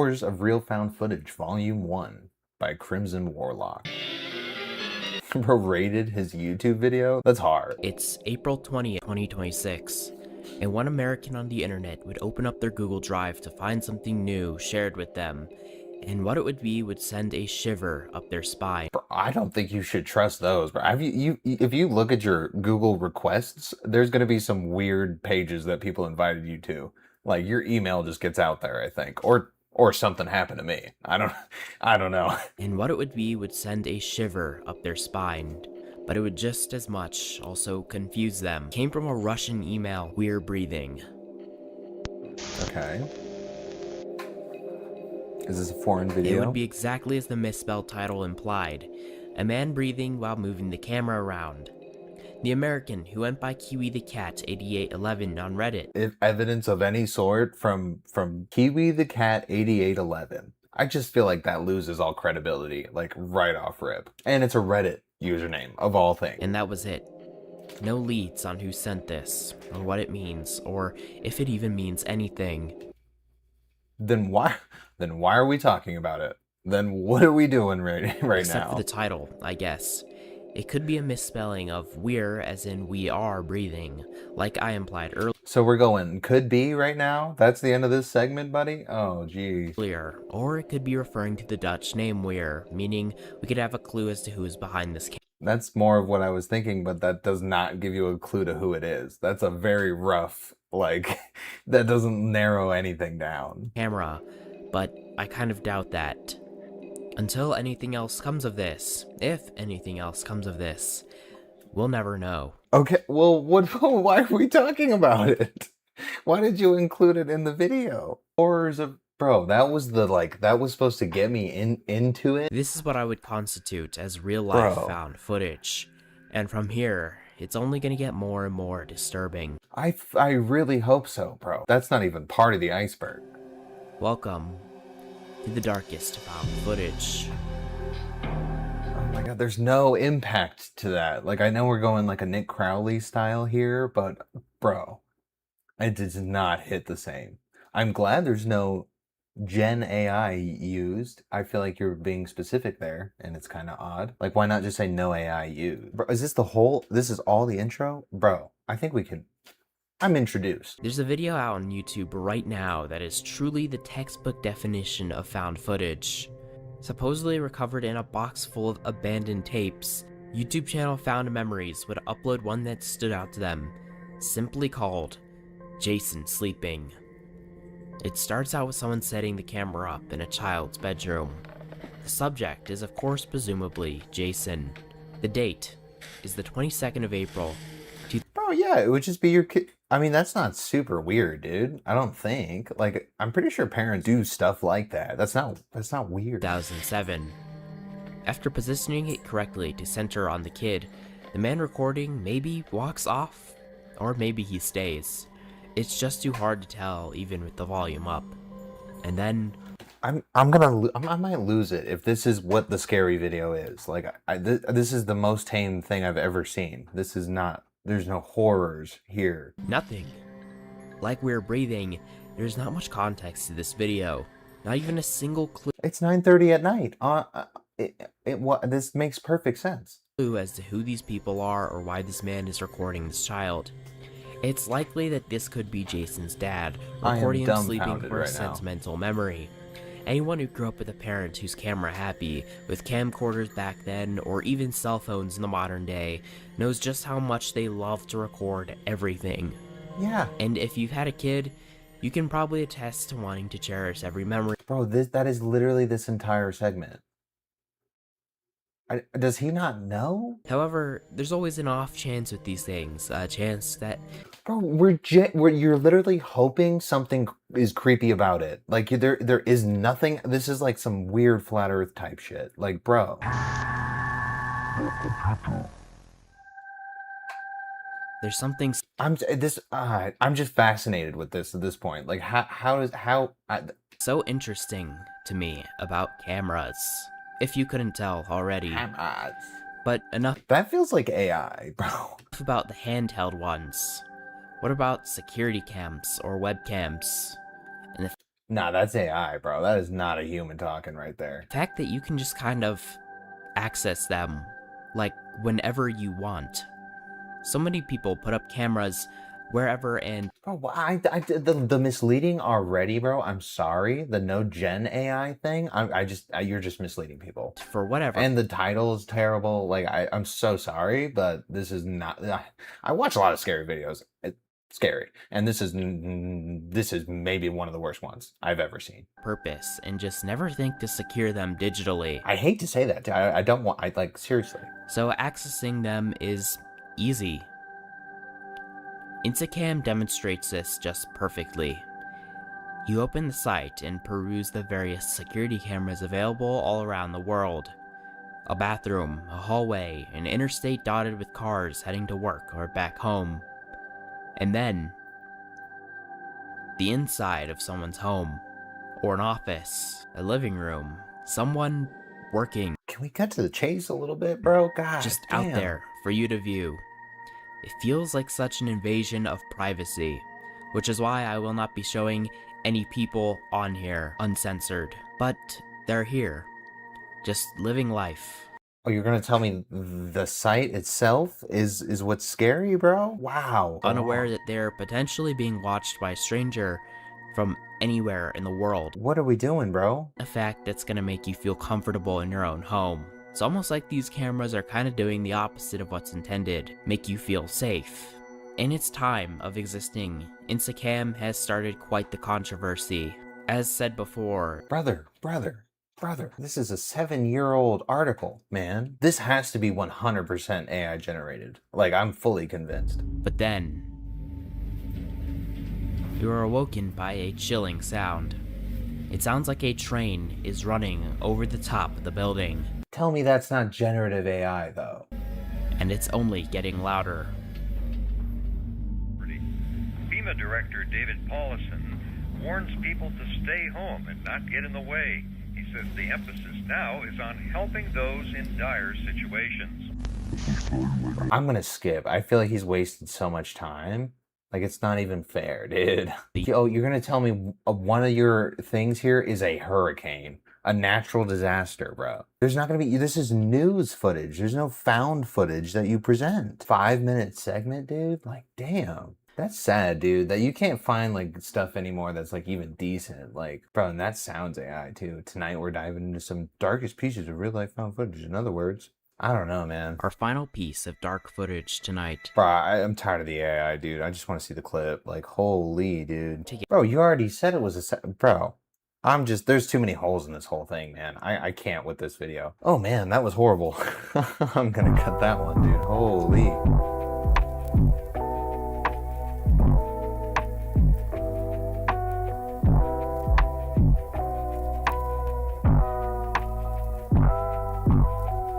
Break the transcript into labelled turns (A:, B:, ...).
A: Hours of Real Found Footage, Volume 1 by Crimson Warlock. Bro rated his YouTube video? That's hard.
B: It's April 20th, 2026, and one American on the internet would open up their Google Drive to find something new shared with them, and what it would be would send a shiver up their spine.
A: Bro, I don't think you should trust those, bro. If you look at your Google requests, there's gonna be some weird pages that people invited you to. Like your email just gets out there, I think, or something happened to me. I don't know.
B: And what it would be would send a shiver up their spine, but it would just as much also confuse them. It came from a Russian email, "We're breathing."
A: Okay. Is this a foreign video?
B: It would be exactly as the misspelled title implied, a man breathing while moving the camera around. The American, who went by Kiwi the Cat 8811 on Reddit.
A: If evidence of any sort from Kiwi the Cat 8811. I just feel like that loses all credibility, like right off rip. And it's a Reddit username, of all things.
B: And that was it. No leads on who sent this, or what it means, or if it even means anything.
A: Then why are we talking about it? Then what are we doing right now?
B: Except for the title, I guess. It could be a misspelling of "we're" as in "we are breathing," like I implied earlier.
A: So we're going could be right now? That's the end of this segment, buddy? Oh, gee.
B: Or it could be referring to the Dutch name "weer," meaning we could have a clue as to who is behind this
A: That's more of what I was thinking, but that does not give you a clue to who it is. That's a very rough, like, that doesn't narrow anything down.
B: Camera, but I kind of doubt that. Until anything else comes of this, if anything else comes of this, we'll never know.
A: Okay, well, why are we talking about it? Why did you include it in the video? Horrors of... Bro, that was that was supposed to get me into it.
B: This is what I would constitute as real-life
A: Bro.
B: found footage. And from here, it's only gonna get more and more disturbing.
A: I really hope so, bro. That's not even part of the iceberg.
B: Welcome to the darkest found footage.
A: Oh my god, there's no impact to that. Like, I know we're going like a Nick Crowley style here, but bro, it does not hit the same. I'm glad there's no Gen AI used. I feel like you're being specific there, and it's kind of odd. Like, why not just say no AI used? Bro, is this this is all the intro? Bro, I think we can... I'm introduced.
B: There's a video out on YouTube right now that is truly the textbook definition of found footage. Supposedly recovered in a box full of abandoned tapes, YouTube channel Found Memories would upload one that stood out to them, simply called Jason Sleeping. It starts out with someone setting the camera up in a child's bedroom. The subject is of course presumably Jason. The date is the 22nd of April.
A: Bro, yeah, it would just be your kid. I mean, that's not super weird, dude. I don't think. Like, I'm pretty sure parents do stuff like that. That's not weird.
B: 2007. After positioning it correctly to center on the kid, the man recording maybe walks off, or maybe he stays. It's just too hard to tell even with the volume up. And then
A: I might lose it if this is what the scary video is. Like, this is the most tame thing I've ever seen. This is not... There's no horrors here.
B: nothing. Like We're Breathing, there's not much context to this video. Not even a single clue
A: It's 9:30 at night. This makes perfect sense.
B: as to who these people are or why this man is recording this child. It's likely that this could be Jason's dad, recording him sleeping for a sentimental memory. Anyone who grew up with a parent who's camera happy, with camcorders back then, or even cell phones in the modern day, knows just how much they love to record everything.
A: Yeah.
B: And if you've had a kid, you can probably attest to wanting to cherish every memory.
A: Bro, that is literally this entire segment. Does he not know?
B: However, there's always an off chance with these things, a chance that...
A: Bro, you're literally hoping something is creepy about it. Like, there is nothing. This is like some weird flat earth type shit. Like, bro.
B: there's something...
A: I'm just fascinated with this at this point. Like, how
B: so interesting to me about cameras. If you couldn't tell already.
A: Cameras.
B: But enough
A: That feels like AI, bro.
B: about the handheld ones. What about security cams or webcams? And
A: Nah, that's AI, bro. That is not a human talking right there.
B: The fact that you can just kind of access them, like, whenever you want. So many people put up cameras wherever and
A: Bro, the misleading already, bro. I'm sorry. The no gen AI thing. You're just misleading people.
B: for whatever.
A: And the title is terrible. Like, I'm so sorry, but this is not. I watch a lot of scary videos. It's scary, and this is maybe one of the worst ones I've ever seen.
B: Purpose, and just never think to secure them digitally.
A: I hate to say that. I don't want. I like seriously.
B: So accessing them is easy. Instacam demonstrates this just perfectly. You open the site and peruse the various security cameras available all around the world. A bathroom, a hallway, an interstate dotted with cars heading to work or back home. And then, the inside of someone's home, or an office, a living room, someone working.
A: Can we cut to the chase a little bit, bro? God,
B: just
A: damn.
B: out there for you to view. It feels like such an invasion of privacy, which is why I will not be showing any people on here uncensored. But they're here, just living life.
A: Oh, you're gonna tell me the site itself is what's scary, bro? Wow.
B: Unaware that they're potentially being watched by a stranger from anywhere in the world.
A: What are we doing, bro?
B: A fact that's gonna make you feel comfortable in your own home. It's almost like these cameras are kind of doing the opposite of what's intended, make you feel safe. In its time of existing, Instacam has started quite the controversy. As said before,
A: Brother, this is a 7-year-old article, man. This has to be 100% AI generated. Like, I'm fully convinced.
B: But then, you are awoken by a chilling sound. It sounds like a train is running over the top of the building.
A: Tell me that's not generative AI, though.
B: And it's only getting louder.
C: FEMA Director David Paulison warns people to stay home and not get in the way. He says the emphasis now is on helping those in dire situations.
A: I'm gonna skip. I feel like he's wasted so much time. Like, it's not even fair, dude. Oh, you're gonna tell me one of your things here is a hurricane. A natural disaster, bro. There's not gonna be, this is news footage. There's no found footage that you present. 5-minute segment, dude? Like, damn. That's sad, dude, that you can't find, like, stuff anymore that's, like, even decent. Like, bro, and that sounds AI, too. Tonight, we're diving into some darkest pieces of real-life found footage. In other words, I don't know, man.
B: Our final piece of dark footage tonight.
A: Bro, I'm tired of the AI, dude. I just want to see the clip. Like, holy, dude. Bro, you already said it was bro. There's too many holes in this whole thing, man. I can't with this video. Oh, man, that was horrible. I'm gonna cut that one, dude. Holy.